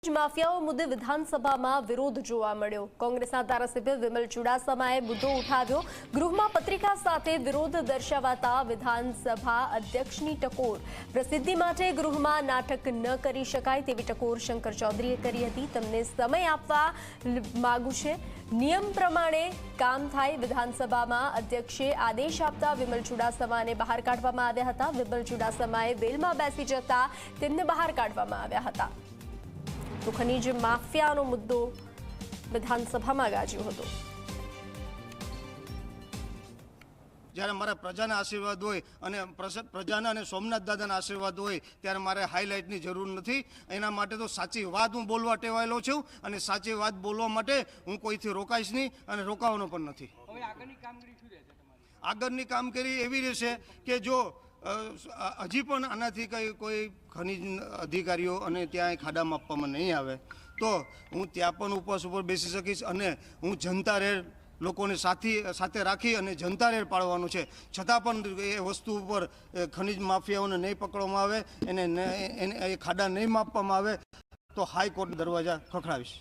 માફિયાઓ મુદ્દે વિધાનસભામાં વિરોધ જોવા મળ્યો। કોંગ્રેસના ધારાસભ્ય વિમલ ચુડાસમાએ મુદ્દો ઉઠાવ્યો। ગૃહમાં પત્રિકા સાથે વિરોધ દર્શાવાતા વિધાનસભા અધ્યક્ષની ટકોર। પ્રસિદ્ધિ માટે ગૃહમાં નાટક ન કરી શકાય તેવી ટકોર શંકર ચૌધરીએ કરી હતી। તેમને સમય આપવા માંગુ છે, નિયમ પ્રમાણે કામ થાય। વિધાનસભામાં અધ્યક્ષે આદેશ આપતા વિમલ ચુડાસમાને બહાર કાઢવામાં આવ્યા હતા। વિમલ ચુડાસમાએ વેલમાં બેસી જતા તેમને બહાર કાઢવામાં આવ્યા હતા। તો ખનીજ માફિયાનો મુદ્દો વિધાનસભામાં ગાજ્યો હતો। જ્યારે મારે પ્રજાના આશીર્વાદ હોય અને પ્રજાના અને સોમનાથ દાદાના આશીર્વાદ હોય ત્યારે મારે હાઇલાઇટની જરૂર નથી। એના માટે તો સાચી વાત હું બોલવા ટેવાયેલો છું અને સાચી વાત બોલવા માટે હું કોઈથી રોકાઈશ નહીં અને રોકાવાનો પણ નથી। હવે આગળની કામગીરી શું રહેશે તમારી? આગળની કામગીરી એવી રહેશે કે જો હજી પણ આનાથી કોઈ ખનીજ અધિકારીઓ અને ત્યાં ખાડા માપવામાં નહીં આવે તો હું ત્યાં પણ ઉપવાસ ઉપર બેસી શકીશ અને હું જનતા રેડ લોકોને સાથે રાખી અને જનતા રેડ પાડવાનું છે। છતાં પણ એ વસ્તુ ઉપર ખનીજ માફિયાઓને નહીં પકડવામાં આવે, એને ખાડા નહીં માપવામાં આવે તો હાઈકોર્ટ દરવાજા ખખડાવીશ।